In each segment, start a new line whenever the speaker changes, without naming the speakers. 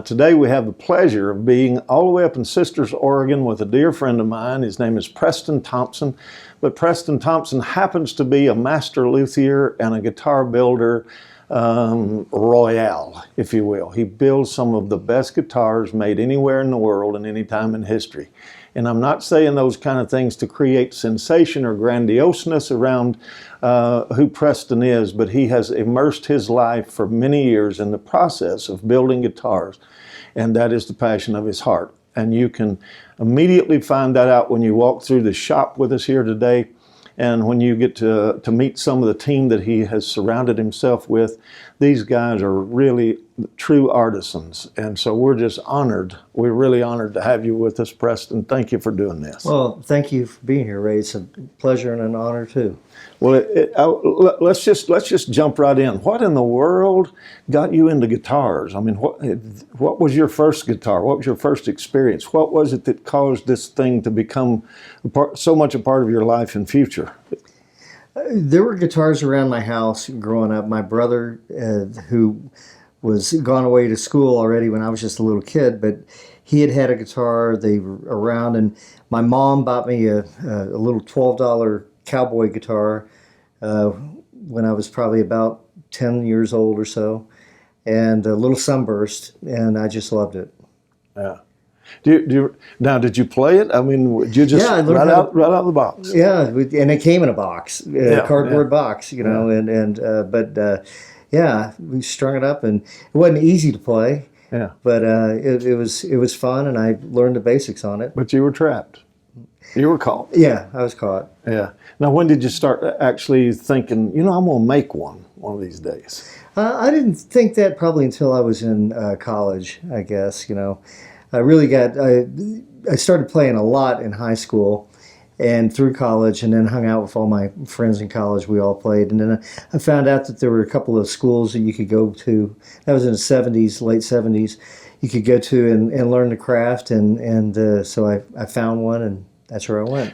Today we have the pleasure of being all the way up in Sisters, Oregon with a dear friend of mine. His name is Preston Thompson, but Preston Thompson happens to be a master luthier and a guitar builder royale, if you will. He builds some of the best guitars made anywhere in the world and any time in history. And I'm not saying those kind of things to create sensation or grandioseness around who Preston is, but he has immersed his life for many years in the process of building guitars, and that is the passion of his heart. And you can immediately find that out when you walk through the shop with us here today, and when you get to meet some of the team that he has surrounded himself with. These guys are really true artisans, and so we're just honored. We're really honored to have you with us, Preston. Thank you for doing this.
Well, thank you for being here, Ray. It's a pleasure and an honor too.
Well, let's just jump right in. What in the world got you into guitars? I mean, what was your first guitar? What was your first experience? What was it that caused this thing to become so much a part of your life and future?
There were guitars around my house growing up. My brother, who was gone away to school already when I was just a little kid, but he had a guitar. They were around, and my mom bought me a little $12 cowboy guitar when I was probably about 10 years old or so, and a little Sunburst, and I just loved it.
Yeah. Now, did you play it? I mean, did you just right out of the box?
Yeah, and it came in a box, a cardboard box, you know, but we strung it up, and it wasn't easy to play. Yeah, but it was fun, and I learned the basics on it.
But you were trapped. You were caught.
Yeah, I was caught.
Yeah. Now, when did you start actually thinking, you know, I'm going to make one of these days?
I didn't think that probably until I was in college, I guess, you know. I started playing a lot in high school and through college, and then hung out with all my friends in college. We all played. And then I found out that there were a couple of schools that you could go to. That was in the 70s, late 70s. You could go to and learn the craft. And so I found one, and that's where I went.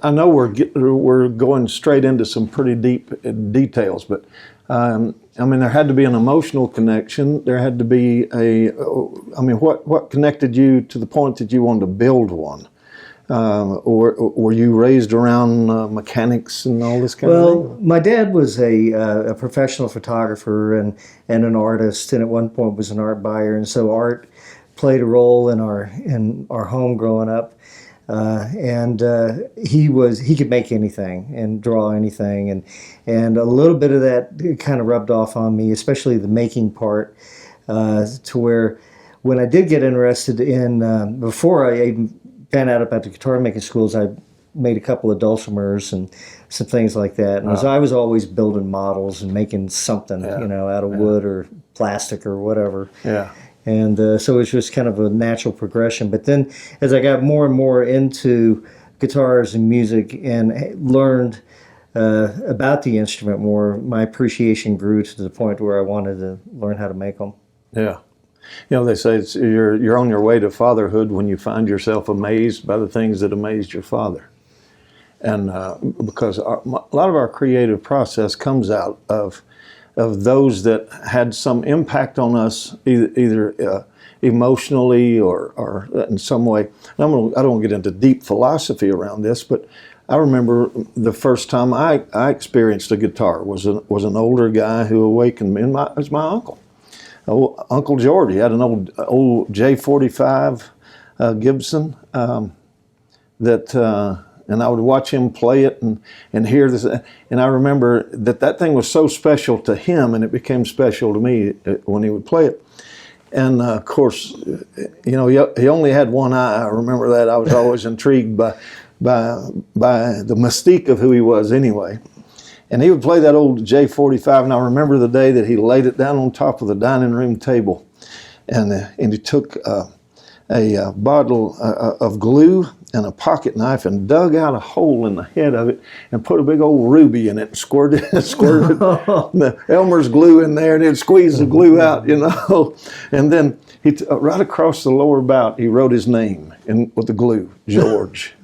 I know we're going straight into some pretty deep details, but I mean, there had to be an emotional connection. There had to be what connected you to the point that you wanted to build one? Or were you raised around mechanics and all this kind of thing?
Well, my dad was a professional photographer and an artist, and at one point was an art buyer, and so art played a role in our home growing up. He could make anything and draw anything, and a little bit of that kind of rubbed off on me, especially the making part, to where when I did get interested in, before I even found out about the guitar making schools, I made a couple of dulcimers and some things like that. And I was always building models and making something, you know, out of wood or plastic or whatever. Yeah. And so it was just kind of a natural progression. But then as I got more and more into guitars and music and learned about the instrument more, my appreciation grew to the point where I wanted to learn how to make them. Yeah.
You know, they say you're on your way to fatherhood when you find yourself amazed by the things that amazed your father. And because a lot of our creative process comes out of those that had some impact on us, either emotionally or in some way. And I don't want to get into deep philosophy around this, but I remember the first time I experienced a guitar was an older guy who awakened me, and it was my uncle. Uncle George. He had an old J45 Gibson and I would watch him play it and hear this. And I remember that thing was so special to him, and it became special to me when he would play it. And of course, you know, he only had one eye. I remember that. I was always intrigued by the mystique of who he was anyway. And he would play that old J45, and I remember the day that he laid it down on top of the dining room table, and he took a bottle of glue and a pocket knife and dug out a hole in the head of it and put a big old ruby in it and squirted the Elmer's glue in there, and he'd squeeze the glue out, you know. And then right across the lower bout, he wrote his name with the glue, George.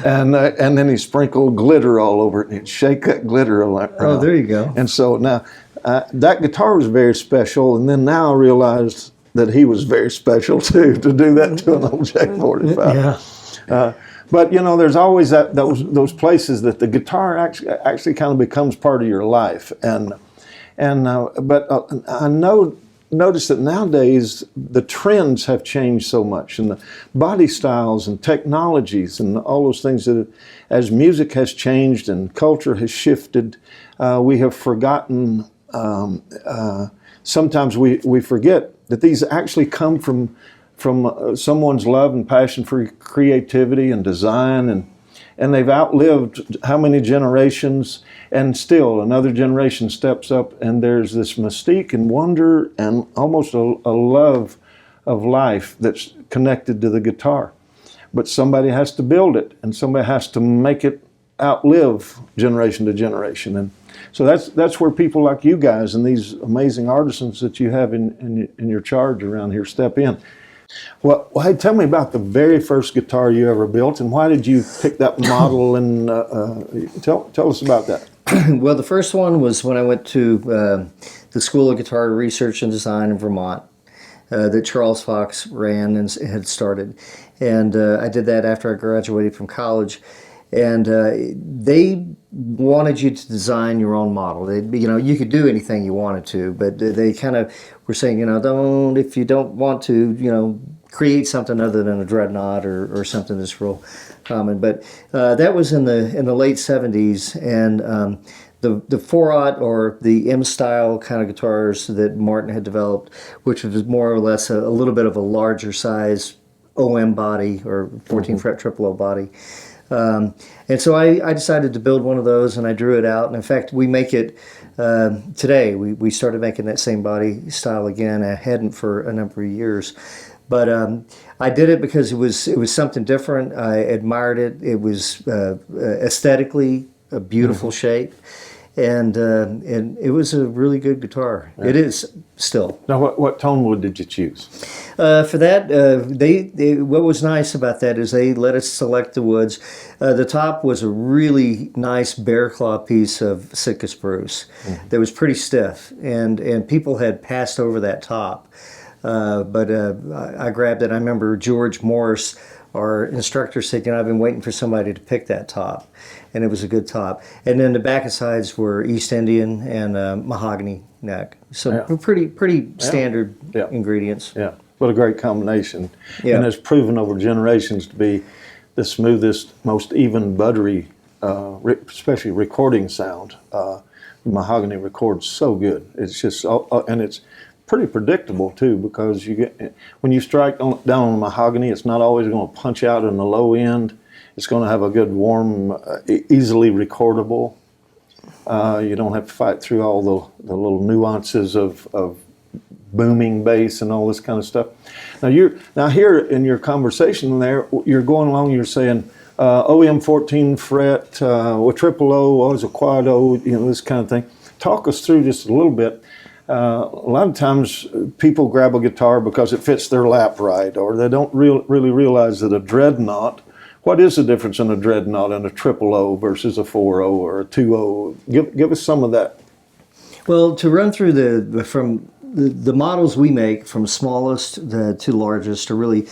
And then he sprinkled glitter all over it, and he'd shake that glitter around.
Oh, there you go.
And so now that guitar was very special. And then now I realized that he was very special too, to do that to an old J45.
Yeah.
But you know, there's always those places that the guitar actually kind of becomes part of your life, but I notice that nowadays the trends have changed so much, and the body styles and technologies and all those things that, as music has changed and culture has shifted, we have forgotten. Sometimes we forget that these actually come from someone's love and passion for creativity and design, and they've outlived how many generations, and still another generation steps up, and there's this mystique and wonder and almost a love of life that's connected to the guitar. But somebody has to build it, and somebody has to make it outlive generation to generation. And so that's where people like you guys and these amazing artisans that you have in your charge around here step in. Well, hey, tell me about the very first guitar you ever built, and why did you pick that model? And tell us about that.
Well, the first one was when I went to the School of Guitar Research and Design in Vermont that Charles Fox ran and had started. And I did that after I graduated from college. And they wanted you to design your own model. You could do anything you wanted to, but they kind of were saying, if you don't want to, create something other than a dreadnought or something that's real common. But that was in the late 70s, and the 4/0 or the M style kind of guitars that Martin had developed, which was more or less a little bit of a larger size OM body or 14 fret triple O body. And so I decided to build one of those, and I drew it out. And in fact, we make it today. We started making that same body style again. I hadn't for a number of years, but I did it because it was something different. I admired it. It was aesthetically a beautiful shape, and it was a really good guitar. Yeah. It is still.
Now, what tone wood did you choose?
For that, what was nice about that is they let us select the woods. The top was a really nice bear claw piece of Sitka spruce that was pretty stiff, and people had passed over that top. But I grabbed it. I remember George Morris, our instructor, said, I've been waiting for somebody to pick that top. And it was a good top. And then the back and sides were East Indian and mahogany neck. So pretty standard ingredients.
Yeah, what a great combination.
Yeah.
And it's proven over generations to be the smoothest, most even, buttery, especially recording sound. Mahogany records so good. It's just, and it's pretty predictable too, because when you strike down on mahogany, it's not always going to punch out in the low end. It's going to have a good, warm, easily recordable. You don't have to fight through all the little nuances of booming bass and all this kind of stuff. Now here in your conversation there, you're going along. You're saying OM 14 fret, with triple O, as a quad O, this kind of thing. Talk us through just a little bit. A lot of times people grab a guitar because it fits their lap right, or they don't really realize that a dreadnought. What is the difference in a dreadnought and a triple O versus a 4/0 or a 2/0? Give us some of that.
Well, to run through from the models we make, from smallest to largest, are really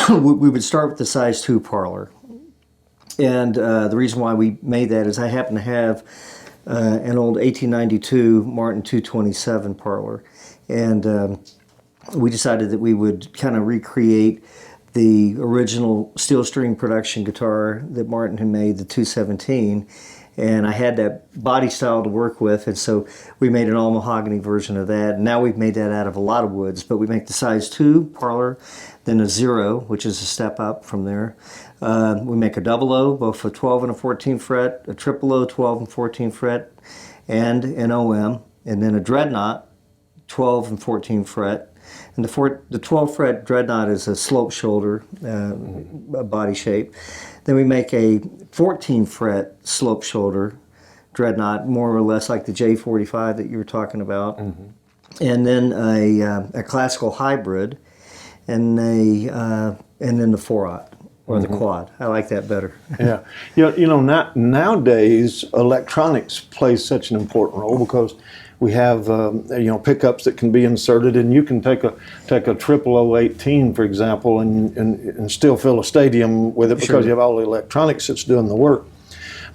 we would start with the size 2 parlor, and the reason why we made that is I happen to have an old 1892 Martin 227 parlor, and we decided that we would kind of recreate the original steel string production guitar that Martin had made, the 217, and I had that body style to work with, and so we made an all mahogany version of that. And now we've made that out of a lot of woods, but we make the size 2 parlor, then a 0, which is a step up from there. We make a double O, both a 12 and a 14 fret, a triple O, 12 and 14 fret, and an OM, and then a dreadnought, 12 and 14 fret. And the 12 fret dreadnought is a slope shoulder body shape. Then we make a 14 fret slope shoulder dreadnought, more or less like the J45 that you were talking about. And then a classical hybrid, and then the 4/0 or the quad. I like that better.
Yeah, nowadays electronics plays such an important role, because We have pickups that can be inserted, and you can take a 0018, for example, and still fill a stadium with it because
Sure.
you have all the electronics that's doing the work.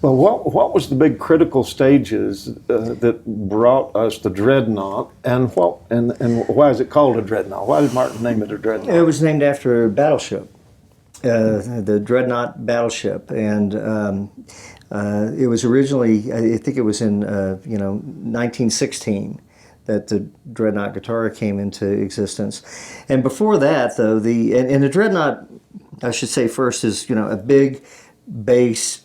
Well, what was the big critical stages that brought us the Dreadnought, and why is it called a Dreadnought? Why did Martin name it a Dreadnought?
It was named after a battleship, the Dreadnought battleship, and it was originally, I think it was in 1916 that the Dreadnought guitar came into existence. And before that, though, the Dreadnought, I should say first, is a big bass,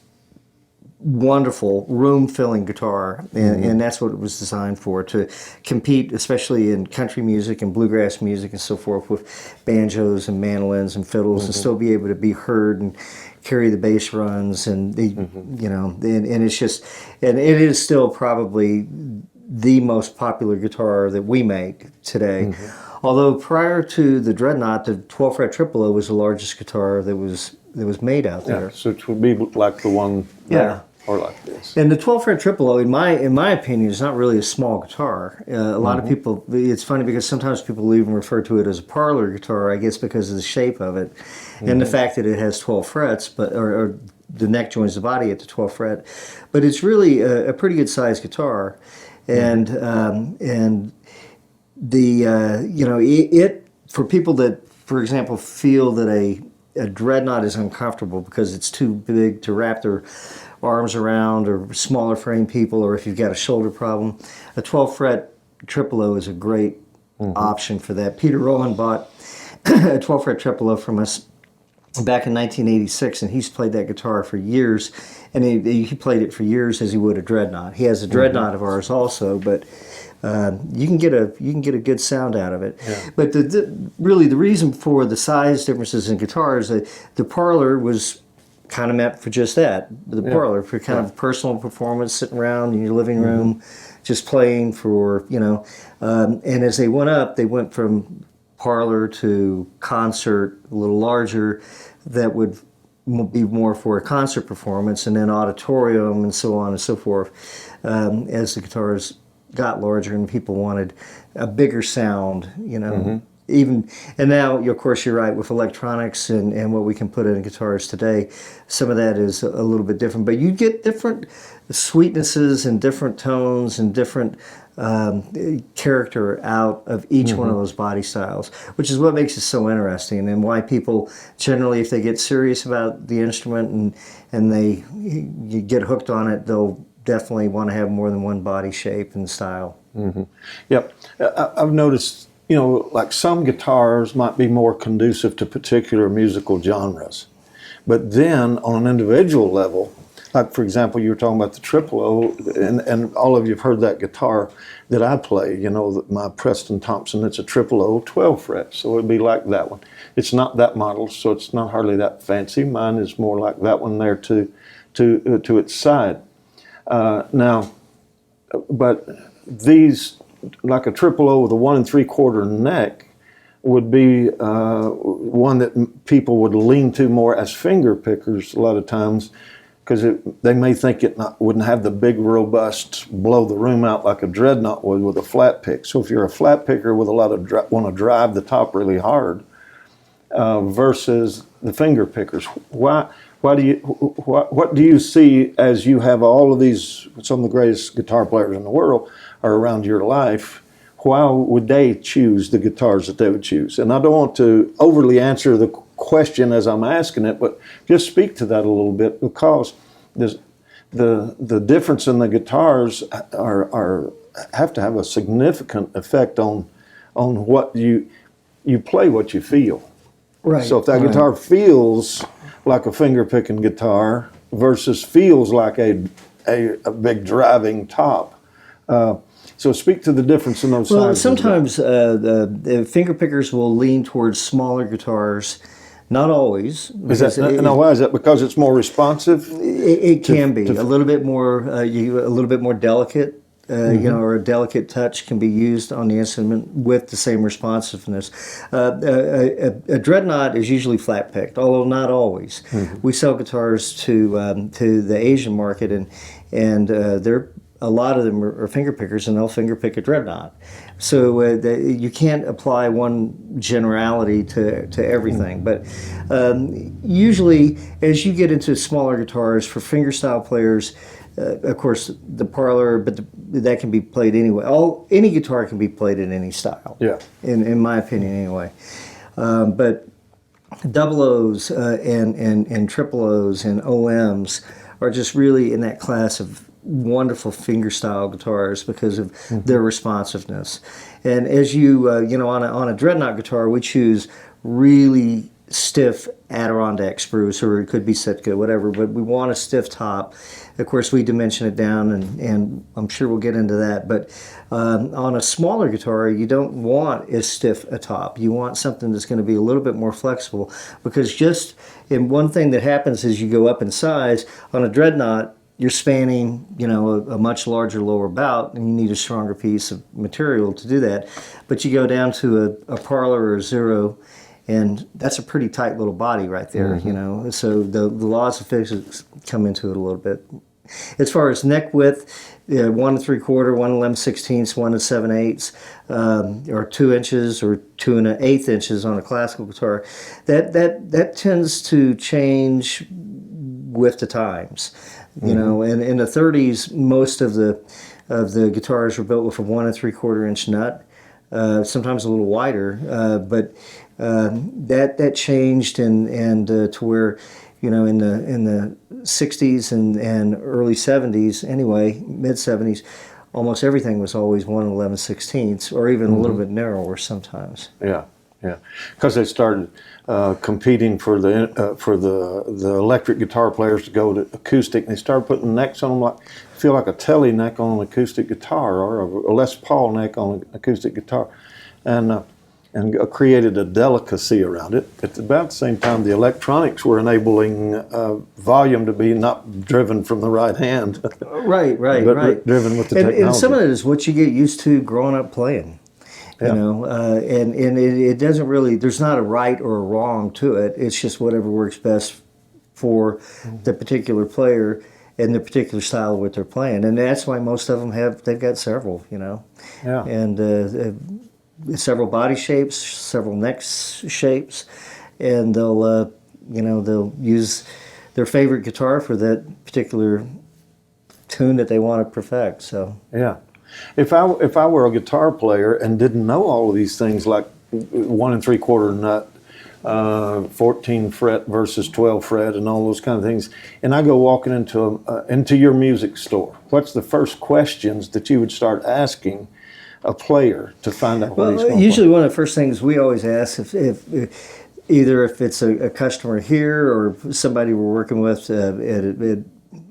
wonderful room-filling guitar, and that's what it was designed for, to compete, especially in country music and bluegrass music and so forth, with banjos and mandolins and fiddles, and still be able to be heard and carry the bass runs, and and it's just, and it is still probably the most popular guitar that we make today. Although prior to the Dreadnought, the 12-fret triple O was the largest guitar that was made out there.
Yeah, so it would be like the one there, or like this.
And the 12-fret triple O, in my opinion, is not really a small guitar. A lot of people, it's funny because sometimes people even refer to it as a parlor guitar, I guess because of the shape of it, and the fact that it has 12 frets, or the neck joins the body at the 12th fret. But it's really a pretty good sized guitar, and the it for people that, for example, feel that a Dreadnought is uncomfortable because it's too big to wrap their arms around, or smaller frame people, or if you've got a shoulder problem, a 12 fret triple O is a great option for that. Peter Rowland bought a 12 fret triple O from us back in 1986, and he's played that guitar for years, and he played it for years as he would a Dreadnought. He has a Dreadnought of ours also, but you can get a good sound out of it. Yeah. But really the reason for the size differences in guitars, the parlor was kind of meant for just that. The parlor for kind of personal performance, sitting around in your living room, just playing for and as they went from parlor to concert, a little larger, that would be more for a concert performance, and then auditorium and so on and so forth, as the guitars got larger and people wanted a bigger sound, even, and now of course you're right, with electronics and what we can put in guitars today, some of that is a little bit different, but you get different sweetnesses and different tones and different character out of each one of those body styles, which is what makes it so interesting, and why people generally, if they get serious about the instrument and you get hooked on it, they'll definitely want to have more than one body shape and style.
Yep. I've noticed, like some guitars might be more conducive to particular musical genres, but then on an individual level, like for example, you were talking about the triple O, and all of you have heard that guitar that I play, my Preston Thompson, it's a triple O 12 frets, so it'd be like that one. It's not that model, so it's not hardly that fancy. Mine is more like that one there to its side. Now, but these, like a triple O with a 1 3/4 neck, would be one that people would lean to more as finger pickers a lot of times, because they may think it wouldn't have the big, robust, blow the room out like a Dreadnought would with a flat pick. So if you're a flat picker with a lot of want to drive the top really hard, versus the finger pickers, what do you see as you have all of these, some of the greatest guitar players in the world are around your life? Why would they choose the guitars that they would choose? And I don't want to overly answer the question as I'm asking it, but just speak to that a little bit, because the difference in the guitars have to have a significant effect on what you play, what you feel.
Right.
So if that guitar feels like a finger picking guitar versus feels like a big driving top. So speak to the difference in those sizes.
Sometimes the finger pickers will lean towards smaller guitars. Not always.
Why is that? Because it's more responsive?
It can be a little bit more, a little bit more delicate. Or a delicate touch can be used on the instrument with the same responsiveness. A Dreadnought is usually flat picked, although not always. We sell guitars to the Asian market, and they're a lot of them are finger pickers, and they'll finger pick a dreadnought. So you can't apply one generality to everything. But usually, as you get into smaller guitars, for fingerstyle players, of course, the parlor, but that can be played anyway. Any guitar can be played in any style.
Yeah.
In my opinion, anyway. But double O's and triple O's and OMs are just really in that class of wonderful fingerstyle guitars because of their responsiveness. And as you on a dreadnought guitar, we choose really stiff Adirondack spruce, or it could be Sitka, whatever, but we want a stiff top. Of course, we dimension it down, and I'm sure we'll get into that. But on a smaller guitar, you don't want as stiff a top. You want something that's going to be a little bit more flexible, because and one thing that happens as you go up in size, on a dreadnought, you're spanning, a much larger lower bout, and you need a stronger piece of material to do that. But you go down to a parlor or a zero, and that's a pretty tight little body right there, So the laws of physics come into it a little bit. As far as neck width, 1 3/4, 1 11/16, 1 7/8, or 2 inches or 2 1/8 inches on a classical guitar, that tends to change with the times. And in the 30s, most of the guitars were built with a 1 3/4 inch nut, sometimes a little wider, but that changed and to where, in the 60s and early 70s, anyway, mid 70s, almost everything was always 1 11/16, or even a little bit narrower sometimes.
Yeah, because they started competing for the electric guitar players to go to acoustic. And they started putting necks on them feel like a Tele neck on an acoustic guitar, or a Les Paul neck on an acoustic guitar, and created a delicacy around it. At about the same time, the electronics were enabling volume to be not driven from the right hand.
Right.
But driven with the technology.
And some of it is what you get used to growing up playing. And it doesn't really, there's not a right or a wrong to it. It's just whatever works best for the particular player and the particular style of what they're playing. And that's why most of them they've got several,
Yeah.
And several body shapes, several neck shapes, and they'll use their favorite guitar for that particular tune that they want to perfect. So
yeah. If I were a guitar player and didn't know all of these things, like 1 3/4 nut, 14 fret versus 12 fret, and all those kind of things, and I go walking into your music store, what's the first questions that you would start asking a player to find out what he's going to
usually
play?
One of the first things we always ask, if either if it's a customer here or somebody we're working with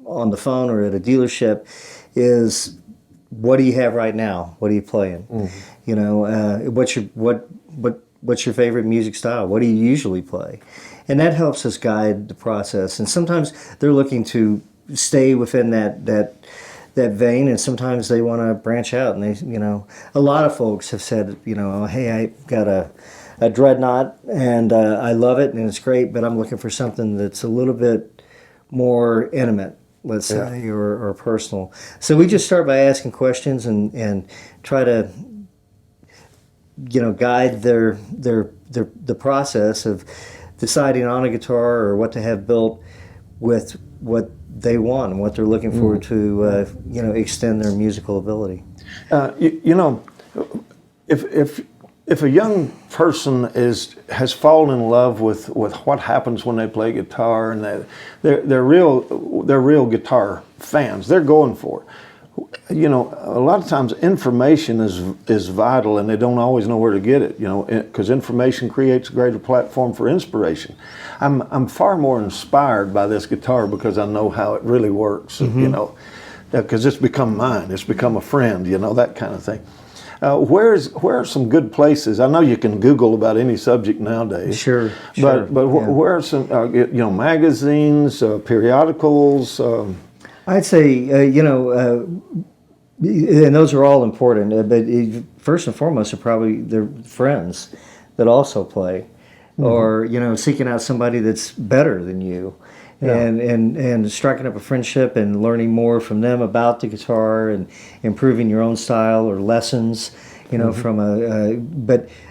on the phone or at a dealership, is, what do you have right now? What are you playing? What's your favorite music style? What do you usually play? And that helps us guide the process. And sometimes they're looking to stay within that vein, and sometimes they want to branch out. And a lot of folks have said, hey, I got a dreadnought and I love it and it's great, but I'm looking for something that's a little bit more intimate, let's say, or personal. So we just start by asking questions and try to, guide the process of deciding on a guitar or what to have built with what they want and what they're looking for to extend their musical ability.
If a young person has fallen in love with what happens when they play guitar, and they're real guitar fans, they're going for it. A lot of times information is vital, and they don't always know where to get it. Because information creates a greater platform for inspiration. I'm far more inspired by this guitar because I know how it really works. Because it's become mine. It's become a friend. That kind of thing. Where are some good places? I know you can Google about any subject nowadays.
Sure.
But where are some magazines, periodicals?
I'd say and those are all important. But first and foremost are probably their friends that also play, or seeking out somebody that's better than you. and striking up a friendship and learning more from them about the guitar and improving your own style or lessons, from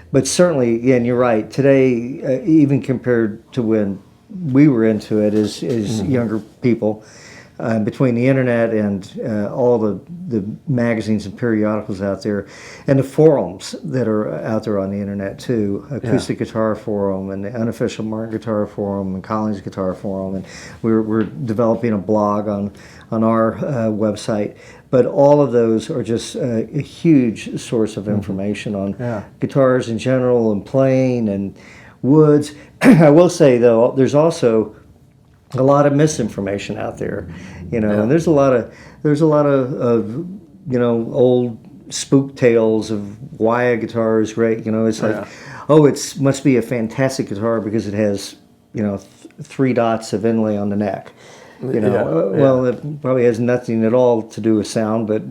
but certainly, yeah, and you're right. Today, even compared to when we were into it as younger people, between the internet and all the magazines and periodicals out there, and the forums that are out there on the internet too, Acoustic Guitar Forum and the Unofficial Martin Guitar Forum and Collins Guitar Forum, and we're developing a blog on our website. But all of those are just a huge source of information on guitars in general and playing and woods. I will say though, there's also a lot of misinformation out there, and there's a lot of old spook tales of why a guitar is great. It's like, it must be a fantastic guitar because it has 3 dots of inlay on the neck. Well, it probably has nothing at all to do with sound, but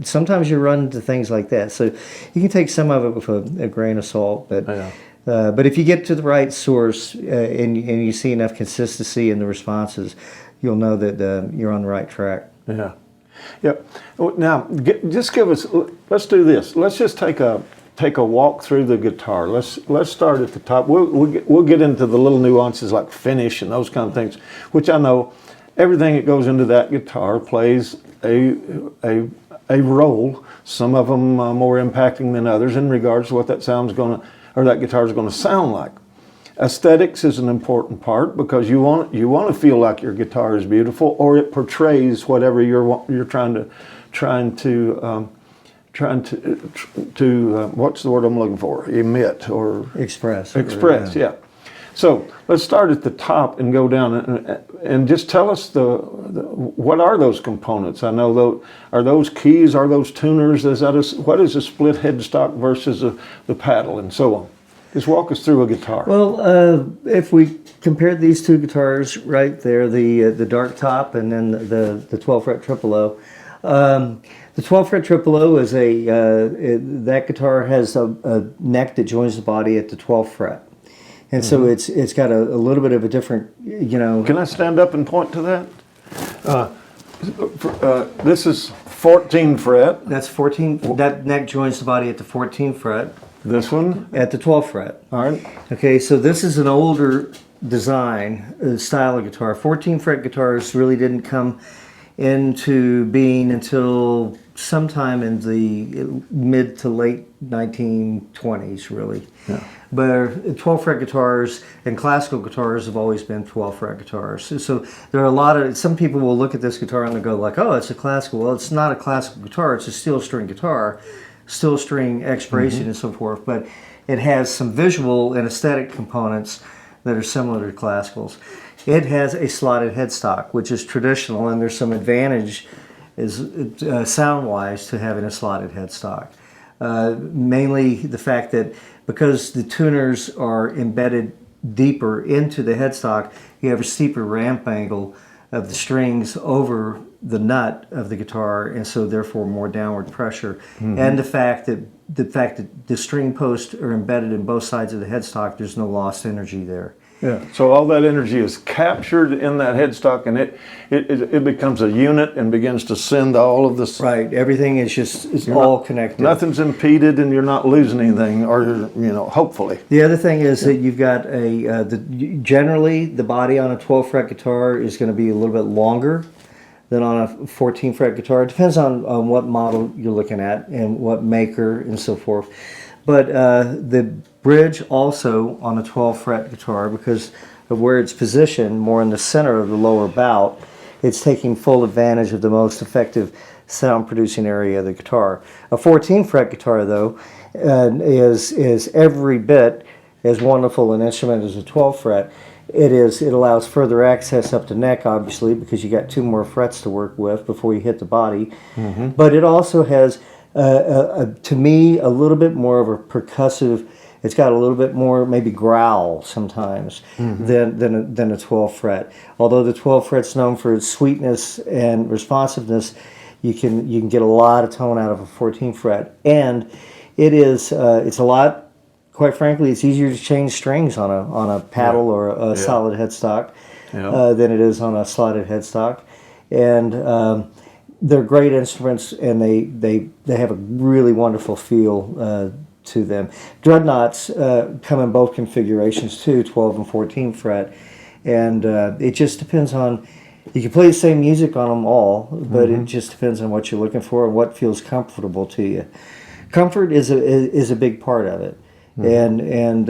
sometimes you run into things like that. So you can take some of it with a grain of salt, but if you get to the right source and you see enough consistency in the responses, you'll know that you're on the right track.
Yeah. Now, just give us. Let's do this. Let's just take a walk through the guitar. Let's start at the top. We'll get into the little nuances like finish and those kind of things, which I know everything that goes into that guitar plays a role. Some of them more impacting than others in regards to what that that guitar is going to sound like. Aesthetics is an important part because you want to feel like your guitar is beautiful, or it portrays whatever you're trying to what's the word I'm looking for? Emit or
express.
Yeah. So let's start at the top and go down and just tell us what are those components? I know are those keys? Are those tuners? What is a split headstock versus the paddle and so on? Just walk us through a guitar.
Well, if we compared these two guitars right there, the dark top and then the 12 fret triple O. The 12 fret triple O is that guitar has a neck that joins the body at the 12th fret. And so it's got a little bit of a different,
Can I stand up and point to that? This is 14th fret.
That's 14. That neck joins the body at the 14th fret.
This one?
At the 12th fret.
All right.
Okay, so this is an older design, style of guitar. 14 fret guitars really didn't come into being until sometime in the mid to late 1920s, really. Yeah. But 12 fret guitars and classical guitars have always been 12 fret guitars. So there are some people will look at this guitar and they'll go like, oh, it's a classical. Well, it's not a classical guitar, it's a steel string guitar, steel string expiration and so forth, but it has some visual and aesthetic components that are similar to classicals. It has a slotted headstock, which is traditional, and there's some advantage sound-wise to having a slotted headstock. Mainly the fact that because the tuners are embedded deeper into the headstock, you have a steeper ramp angle of the strings over the nut of the guitar, and so therefore more downward pressure. And the fact that the string posts are embedded in both sides of the headstock, there's no lost energy there.
Yeah. So all that energy is captured in that headstock, and it becomes a unit and begins to send all of this.
Right. Everything is it's all connected.
Nothing's impeded, and you're not losing anything, or hopefully.
The other thing is that you've got generally the body on a 12 fret guitar is going to be a little bit longer than on a 14 fret guitar. It depends on what model you're looking at and what maker and so forth. But the bridge also on a 12 fret guitar, because of where it's positioned more in the center of the lower bout, it's taking full advantage of the most effective sound producing area of the guitar. A 14 fret guitar though is every bit as wonderful an instrument as a 12 fret. It allows further access up the neck, obviously, because you got 2 more frets to work with before you hit the body. But it also has to me, a little bit more of a percussive. It's got a little bit more maybe growl sometimes than a 12 fret. Although the 12 fret's known for its sweetness and responsiveness, you can get a lot of tone out of a 14 fret, and it's a lot. Quite frankly, it's easier to change strings on a paddle or a solid headstock
Yeah.
than it is on a slotted headstock. And they're great instruments, and they have a really wonderful feel to them. Dreadnoughts come in both configurations too, 12 and 14 fret, and it just depends on. You can play the same music on them all, but it just depends on what you're looking for and what feels comfortable to you. Comfort is a big part of it, and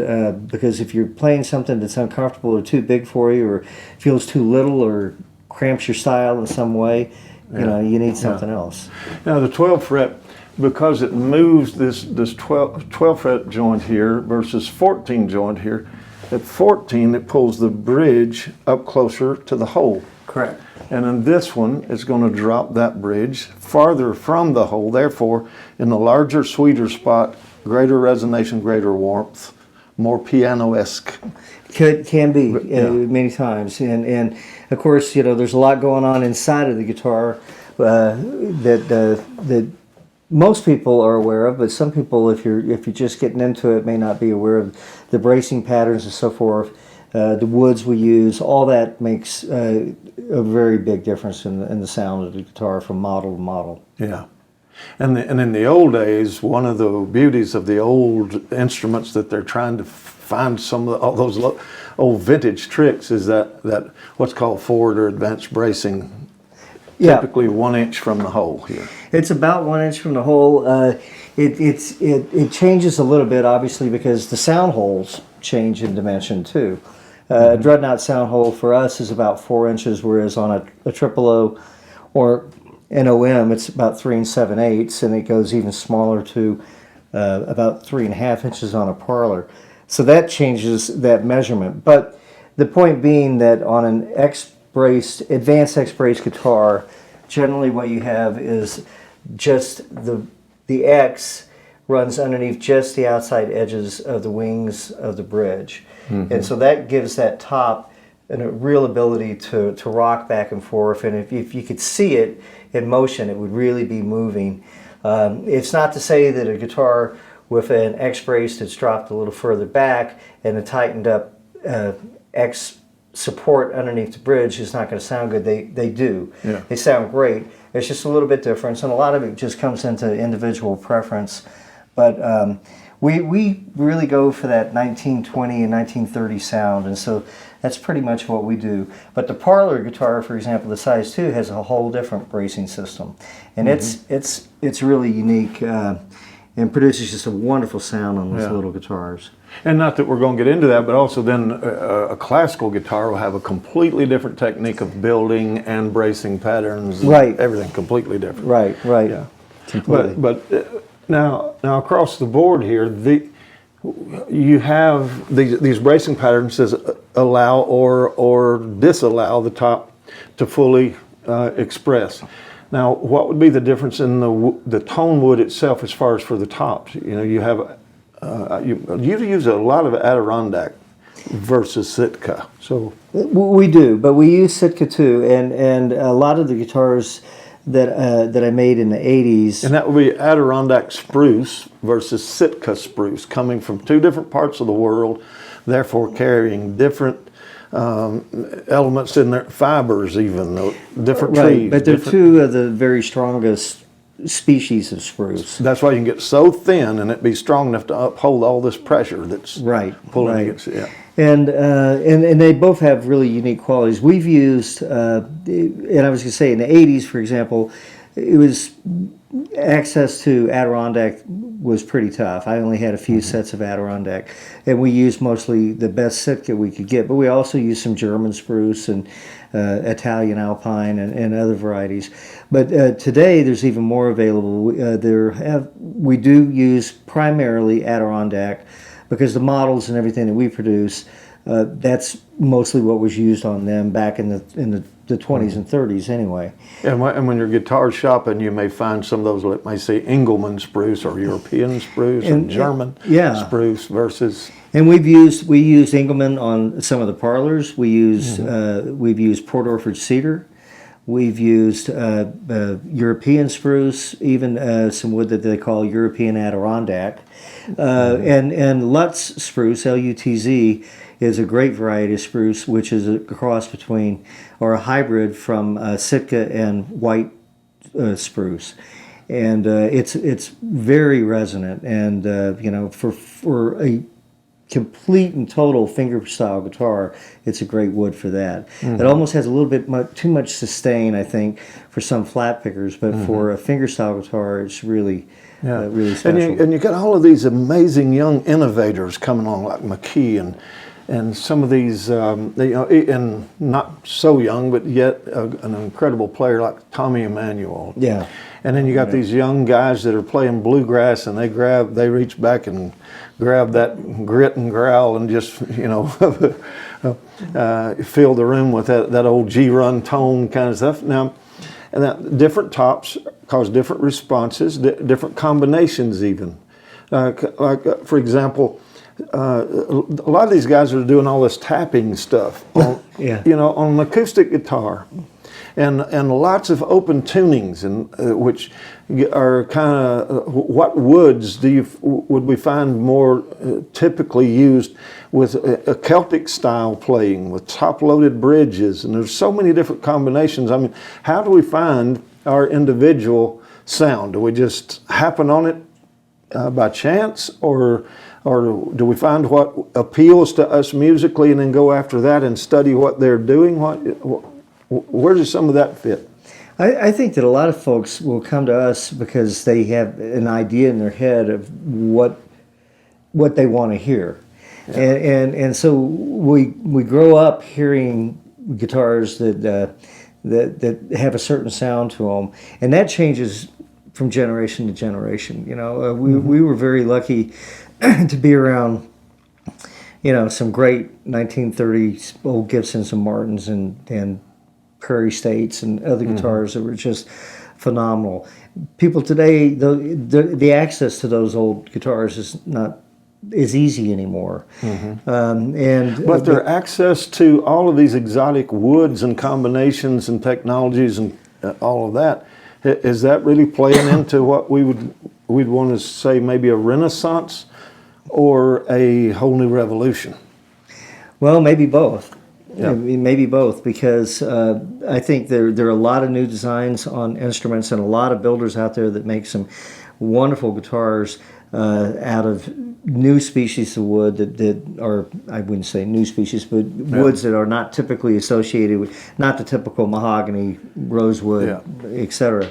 because if you're playing something that's uncomfortable or too big for you, or feels too little, or cramps your style in some way, you need something else.
Now the 12 fret, because it moves this 12 fret joint here versus 14 joint here. At 14, it pulls the bridge up closer to the hole.
Correct.
And in this one, it's going to drop that bridge farther from the hole. Therefore, in the larger, sweeter spot, greater resonation, greater warmth, more piano-esque.
Can be many times, and of course, there's a lot going on inside of the guitar that most people are aware of, but some people, if you're just getting into it, may not be aware of the bracing patterns and so forth. The woods we use, all that makes a very big difference in the sound of the guitar from model to model.
Yeah. And in the old days, one of the beauties of the old instruments that they're trying to find all those old vintage tricks is that what's called forward or advanced bracing, typically 1 inch from the hole here.
It's about 1 inch from the hole. It changes a little bit, obviously, because the sound holes change in dimension too. A Dreadnought sound hole for us is about 4 inches, whereas on a triple O or an OM, it's about 3 7/8, and it goes even smaller to about 3.5 inches on a parlor. So that changes that measurement. But the point being that on an advanced X-braced guitar, generally what you have is just the X runs underneath just the outside edges of the wings of the bridge. And so that gives that top a real ability to rock back and forth. And if you could see it in motion, it would really be moving. It's not to say that a guitar with an X-brace that's dropped a little further back and a tightened up X support underneath the bridge is not going to sound good. They do.
Yeah.
They sound great. It's just a little bit different, and a lot of it just comes into individual preference. But we really go for that 1920 and 1930 sound, and so that's pretty much what we do. But the parlor guitar, for example, the size 2, has a whole different bracing system, and it's really unique and produces just a wonderful sound on those little guitars.
And not that we're going to get into that, but also then a classical guitar will have a completely different technique of building and bracing patterns.
Right.
Everything completely different.
Right.
Yeah.
Completely.
But now across the board here, you have these bracing patterns that allow or disallow the top to fully express. Now, what would be the difference in the tone wood itself as far as for the tops? You have you use a lot of Adirondack versus Sitka. So
we do, but we use Sitka too, and a lot of the guitars that I made in the 80s.
And that would be Adirondack spruce versus Sitka spruce, coming from two different parts of the world, therefore carrying different elements in their fibers, even different trees.
But they're two of the very strongest species of spruce.
That's why you can get so thin and it be strong enough to uphold all this pressure that's pulling against it. Yeah.
And they both have really unique qualities. We've used, and I was going to say in the 80s, for example, it was access to Adirondack was pretty tough. I only had a few sets of Adirondack, and we used mostly the best Sitka we could get, but we also used some German spruce and Italian alpine and other varieties. But today there's even more available. We do use primarily Adirondack because the models and everything that we produce, that's mostly what was used on them back in the 20s and 30s anyway.
And when you're guitar shopping, you may find some of those, let me say, Engelmann spruce or European spruce or German spruce versus...
And we used Engelmann on some of the parlors. We've used Port Orford cedar. We've used European spruce, even some wood that they call European Adirondack. And Lutz spruce, Lutz, is a great variety of spruce, which is a cross between, or a hybrid from Sitka and white spruce. And it's very resonant, and for a complete and total fingerstyle guitar, it's a great wood for that. It almost has a little bit too much sustain, I think, for some flat pickers, but for a fingerstyle guitar, it's really really special.
And you got all of these amazing young innovators coming along, like McKee and some of these, and not so young, but yet an incredible player like Tommy Emmanuel.
Yeah.
And then you got these young guys that are playing bluegrass, and they reach back and grab that grit and growl and just, fill the room with that old G-run tone kind of stuff. Now, and that different tops cause different responses, different combinations even. For example, a lot of these guys are doing all this tapping stuff on, on an acoustic guitar, and lots of open tunings, and which are kind of what woods would we find more typically used with a Celtic style playing with top-loaded bridges, and there's so many different combinations. I mean, how do we find our individual sound? Do we just happen on it by chance, or do we find what appeals to us musically and then go after that and study what they're doing? Where does some of that fit?
I think that a lot of folks will come to us because they have an idea in their head of what they want to hear. Yeah. And so we grow up hearing guitars that have a certain sound to them, and that changes from generation to generation. We were very lucky to be around, some great 1930s old Gibsons and Martins and Prairie States and other guitars that were just phenomenal. People today, the access to those old guitars is not as easy anymore. But
their access to all of these exotic woods and combinations and technologies and all of that, is that really playing into what we'd want to say maybe a renaissance or a whole new revolution?
Well, maybe both.
Yeah.
Maybe both, because I think there are a lot of new designs on instruments and a lot of builders out there that make some wonderful guitars out of new species of wood that are, I wouldn't say new species, but woods that are not typically associated with, not the typical mahogany, rosewood, etc.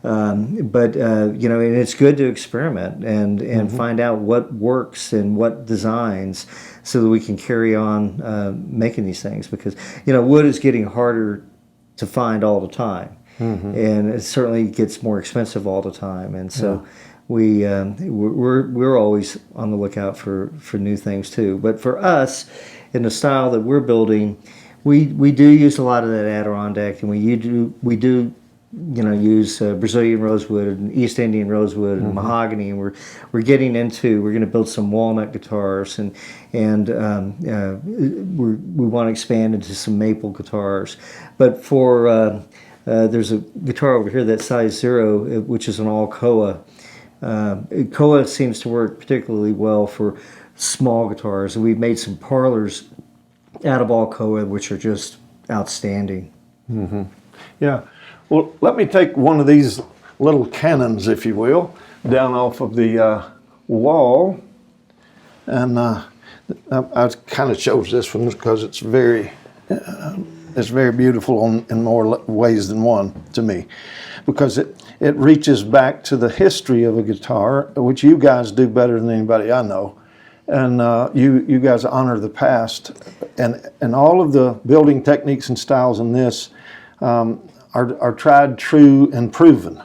But and it's good to experiment and find out what works and what designs, so that we can carry on making these things, because wood is getting harder to find all the time, and it certainly gets more expensive all the time, and so we're always on the lookout for new things too. But for us, in the style that we're building, we do use a lot of that Adirondack, and we do use Brazilian rosewood and East Indian rosewood and mahogany, and we're going to build some walnut guitars, and we want to expand into some maple guitars. But for there's a guitar over here that's size 0, which is an all koa. Koa seems to work particularly well for small guitars, and we've made some parlors out of all koa, which are just outstanding.
Yeah. Well, let me take one of these little cannons, if you will, down off of the wall, and I kind of chose this one because it's very beautiful in more ways than one to me, because it reaches back to the history of a guitar, which you guys do better than anybody I know, and you guys honor the past, and all of the building techniques and styles in this are tried, true, and proven.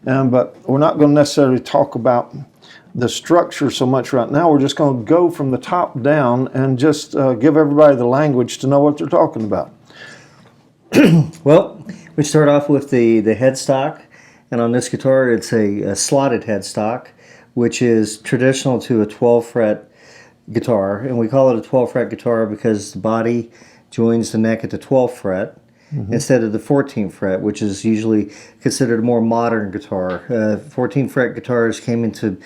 But we're not going to necessarily talk about the structure so much right now. We're just going to go from the top down and just give everybody the language to know what they're talking about.
Well, we start off with the headstock, and on this guitar it's a slotted headstock, which is traditional to a 12-fret guitar, and we call it a 12-fret guitar because the body joins the neck at the 12th fret, instead of the 14th fret, which is usually considered a more modern guitar. 14th fret guitars came into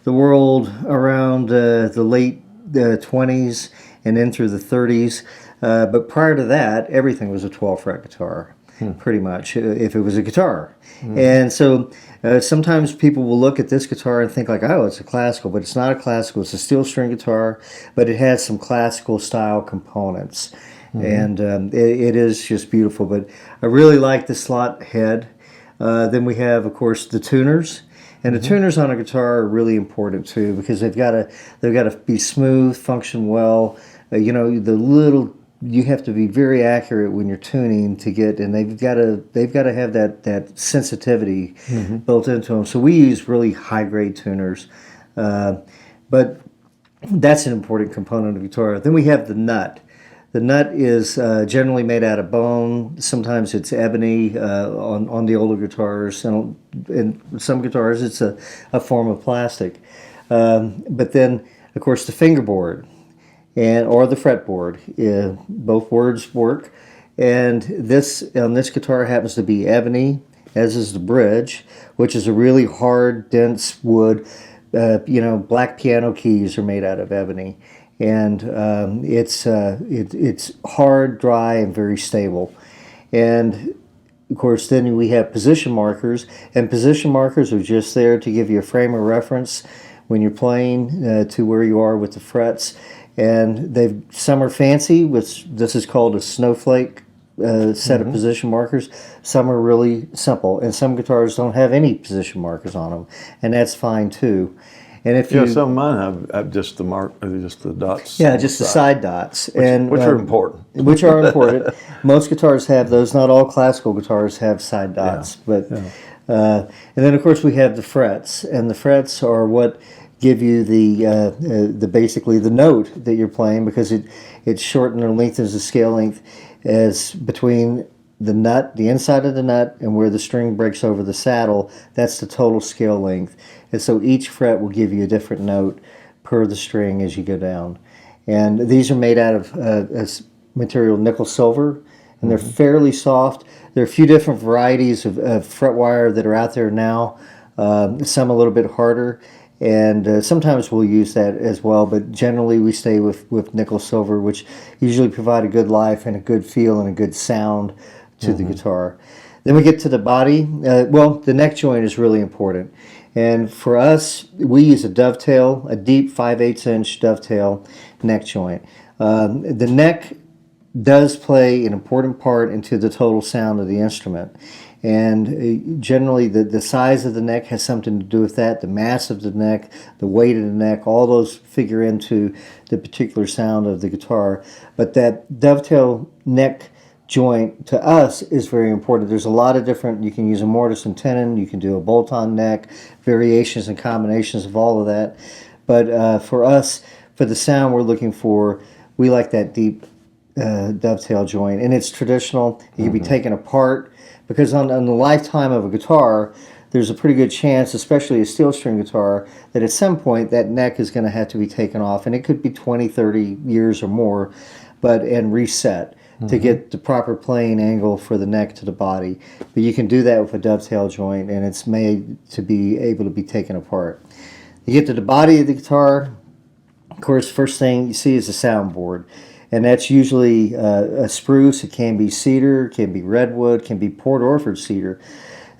the world around the late 20s and in through the 30s. But prior to that, everything was a 12 fret guitar, pretty much, if it was a guitar. And so sometimes people will look at this guitar and think like, oh, it's a classical, but it's not a classical. It's a steel string guitar, but it has some classical style components. And it is just beautiful. But I really like the slot head. Then we have, of course, the tuners. And the tuners on a guitar are really important too, because they've got to be smooth, function well. You have to be very accurate when you're tuning to get, and they've got to have that sensitivity built into them. So we use really high grade tuners, but that's an important component of guitar. Then we have the nut. The nut is generally made out of bone. Sometimes it's ebony on the older guitars, and in some guitars it's a form of plastic. But then, of course, the fingerboard or the fretboard, both words work. And this on this guitar happens to be ebony, as is the bridge, which is a really hard, dense wood. Black piano keys are made out of ebony. And it's hard, dry, and very stable. And of course, then we have position markers, and position markers are just there to give you a frame of reference when you're playing to where you are with the frets. And some are fancy, which this is called a snowflake set of position markers. Some are really simple, and some guitars don't have any position markers on them, and that's fine too. And if
some of mine have just the dots.
Yeah, just the side dots,
which are important.
Which are important. Most guitars have those. Not all classical guitars have side dots, and then of course we have the frets, and the frets are what give you the basically the note that you're playing, because it shortens or lengthens the scale length as between the nut, the inside of the nut, and where the string breaks over the saddle. That's the total scale length. And so each fret will give you a different note per the string as you go down. And these are made out of material nickel silver, and they're fairly soft. There are a few different varieties of fret wire that are out there now, some a little bit harder, and sometimes we'll use that as well, but generally we stay with nickel silver, which usually provide a good life and a good feel and a good sound to the guitar. Then we get to the body. The neck joint is really important. And for us, we use a dovetail, a deep 5/8 inch dovetail neck joint. The neck does play an important part into the total sound of the instrument. And generally the size of the neck has something to do with that. The mass of the neck, the weight of the neck, all those figure into the particular sound of the guitar. But that dovetail neck joint to us is very important. There's a lot of different, you can use a mortise and tenon, you can do a bolt-on neck, variations and combinations of all of that. But for us, for the sound we're looking for, we like that deep dovetail joint. And it's traditional. It can be taken apart, because on the lifetime of a guitar, there's a pretty good chance, especially a steel string guitar, that at some point that neck is going to have to be taken off. And it could be 20, 30 years or more, and reset to get the proper playing angle for the neck to the body. But you can do that with a dovetail joint, and it's made to be able to be taken apart. You get to the body of the guitar, of course, first thing you see is a soundboard. And that's usually a spruce. It can be cedar, can be redwood, can be Port Orford cedar.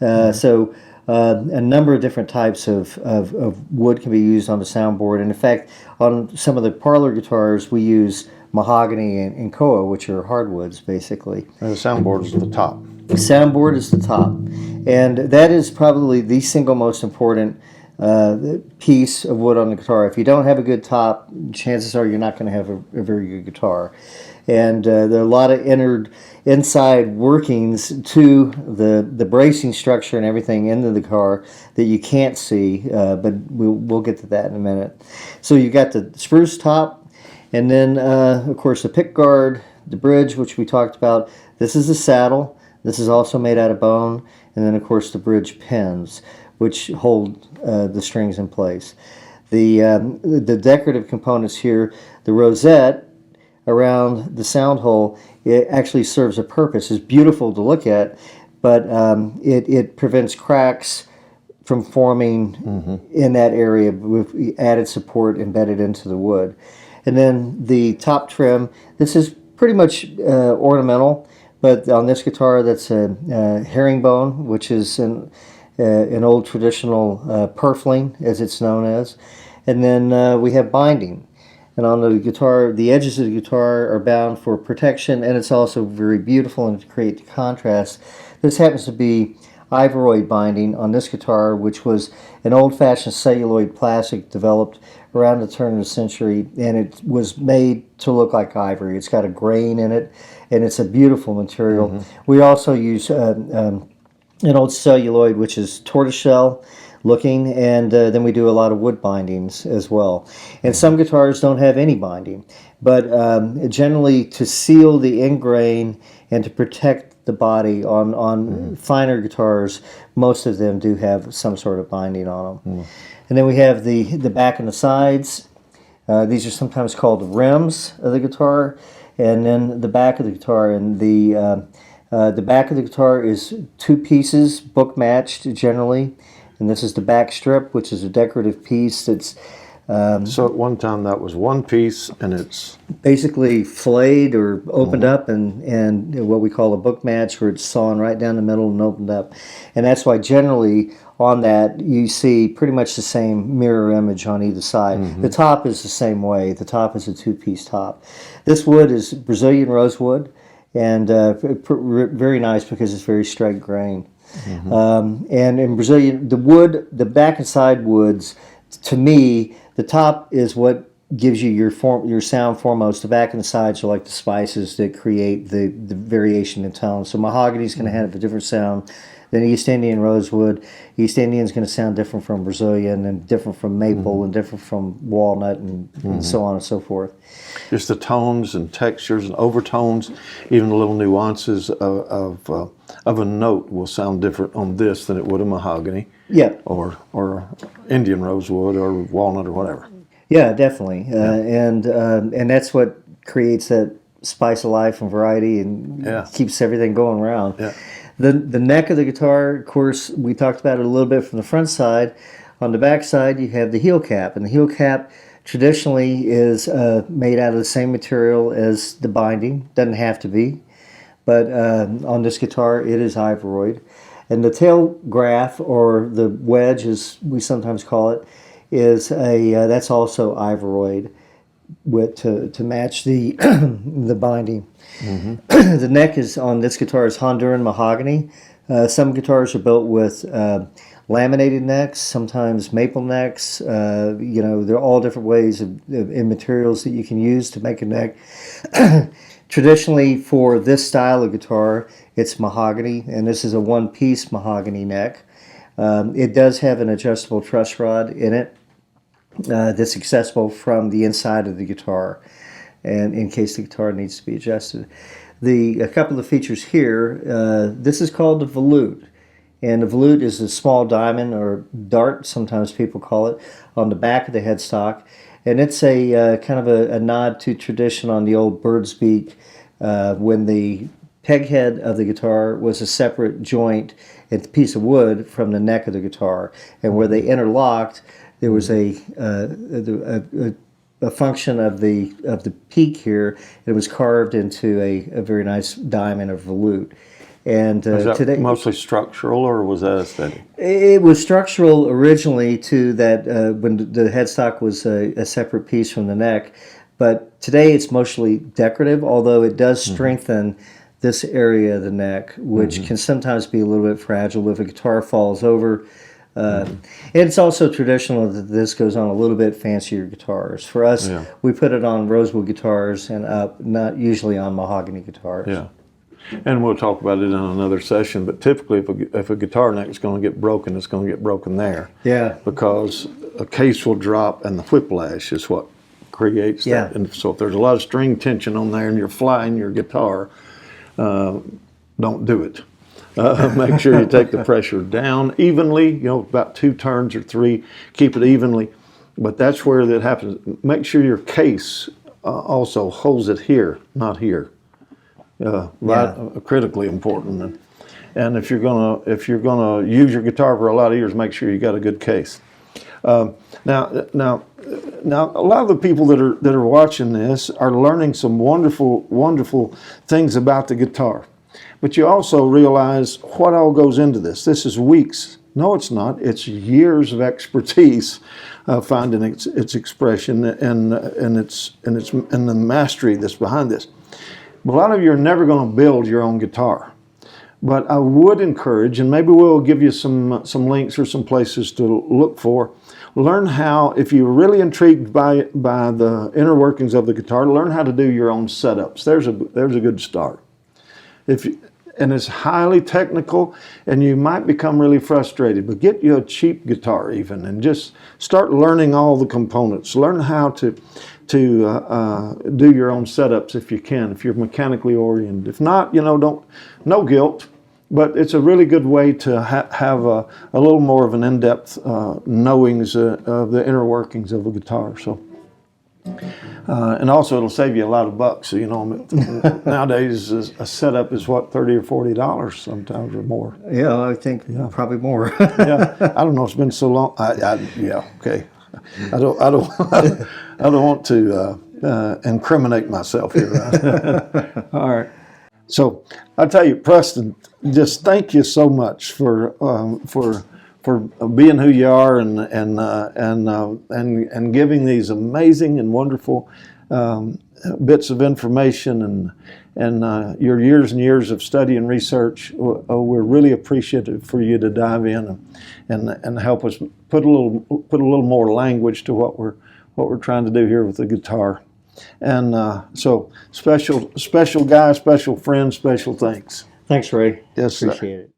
So a number of different types of wood can be used on the soundboard. And in fact, on some of the parlor guitars, we use mahogany and koa, which are hardwoods, basically.
And the soundboard is at the top.
The soundboard is the top. And that is probably the single most important piece of wood on the guitar. If you don't have a good top, chances are you're not going to have a very good guitar. And there are a lot of inside workings to the bracing structure and everything into the car that you can't see, but we'll get to that in a minute. So you got the spruce top, and then of course the pick guard, the bridge, which we talked about. This is the saddle. This is also made out of bone, and then of course the bridge pins, which hold the strings in place. The decorative components here, the rosette, around the sound hole, it actually serves a purpose. It's beautiful to look at, but it prevents cracks from forming in that area with added support embedded into the wood. And then the top trim, this is pretty much ornamental, but on this guitar that's a herringbone, which is an old traditional purfling, as it's known as. And then we have binding. And on the guitar, the edges of the guitar are bound for protection, and it's also very beautiful and to create contrast. This happens to be Ivoroid binding on this guitar, which was an old-fashioned celluloid plastic developed around the turn of the century, and it was made to look like ivory. It's got a grain in it, and it's a beautiful material. We also use an old celluloid, which is tortoiseshell looking, and then we do a lot of wood bindings as well. And some guitars don't have any binding, but generally to seal the end grain and to protect the body on finer guitars, most of them do have some sort of binding on them. And then we have the back and the sides. These are sometimes called the rims of the guitar, and then the back of the guitar. And the back of the guitar is two pieces, book matched generally. And this is the back strip, which is a decorative piece that's
So at one time that was one piece, and it's
basically flayed or opened up, and what we call a book match, where it's sawn right down the middle and opened up. And that's why generally on that you see pretty much the same mirror image on either side. The top is the same way. The top is a two-piece top. This wood is Brazilian rosewood, and very nice because it's very straight grain. And in Brazilian, the wood, the back and side woods, to me, the top is what gives you your sound foremost. The back and the sides are like the spices that create the variation in tone. So mahogany is going to have a different sound than East Indian rosewood. East Indian is going to sound different from Brazilian, and different from maple, and different from walnut, and so on and so forth.
just the tones and textures and overtones, even the little nuances of a note will sound different on this than it would in mahogany.
Yeah.
Or Indian rosewood or walnut or whatever.
Yeah, definitely. And that's what creates that spice of life and variety, and keeps everything going around.
Yeah.
The neck of the guitar, of course, we talked about it a little bit from the front side. On the back side, you have the heel cap, and the heel cap traditionally is made out of the same material as the binding. Doesn't have to be, but on this guitar, it is Ivoroid. And the tail graph, or the wedge, as we sometimes call it, is that's also Ivoroid, to match the the binding. The neck is on this guitar is Honduran mahogany. Some guitars are built with laminated necks, sometimes maple necks. There are all different ways in materials that you can use to make a neck. Traditionally, for this style of guitar, it's mahogany, and this is a one-piece mahogany neck. It does have an adjustable truss rod in it that's accessible from the inside of the guitar, and in case the guitar needs to be adjusted. A couple of features here, this is called the volute. And the volute is a small diamond, or dart, sometimes people call it, on the back of the headstock. And it's a kind of a nod to tradition on the old bird's beak, when the peg head of the guitar was a separate joint and piece of wood from the neck of the guitar. And where they interlocked, there was a function of the peak here. It was carved into a very nice diamond of volute. And
Was that
today,
mostly structural, or was that aesthetic?
it was structural originally, to that when the headstock was a separate piece from the neck. But today it's mostly decorative, although it does strengthen this area of the neck, which can sometimes be a little bit fragile if a guitar falls over. It's also traditional that this goes on a little bit fancier guitars. For us, we put it on rosewood guitars and up, not usually on mahogany guitars.
Yeah. And we'll talk about it in another session, but typically if a guitar neck is going to get broken, it's going to get broken there.
Yeah.
Because a case will drop, and the whiplash is what creates that. And so if there's a lot of string tension on there and you're flying your guitar, don't do it. Make sure you take the pressure down evenly, about 2 turns or 3, keep it evenly. But that's where that happens. Make sure your case also holds it here, not here. Critically important. And if you're gonna use your guitar for a lot of years, make sure you got a good case. Now, a lot of the people that are watching this are learning some wonderful things about the guitar. But you also realize what all goes into this. This is weeks. No, it's not. It's years of expertise finding its expression and the mastery that's behind this. But a lot of you are never going to build your own guitar. But I would encourage, and maybe we'll give you some links or some places to look for. Learn how, if you're really intrigued by the inner workings of the guitar, learn how to do your own setups. There's a good start. And it's highly technical, and you might become really frustrated. But get you a cheap guitar even, and just start learning all the components. Learn how to do your own setups if you can, if you're mechanically oriented. If not, no guilt. But it's a really good way to have a little more of an in-depth knowings of the inner workings of a guitar. So. And also it'll save you a lot of bucks. Nowadays a setup is what, $30 or $40 sometimes or more.
Yeah, I think probably more.
Yeah, I don't know. It's been so long. Okay. I don't want to incriminate myself here. Right? All right. So I tell you, Preston, just thank you so much for being who you are and giving these amazing and wonderful bits of information and your years and years of study and research. We're really appreciative for you to dive in and help us put a little more language to what we're trying to do here with the guitar. And so special guy, special friend, special thanks.
Thanks, Ray.
Yes, sir.
Appreciate it.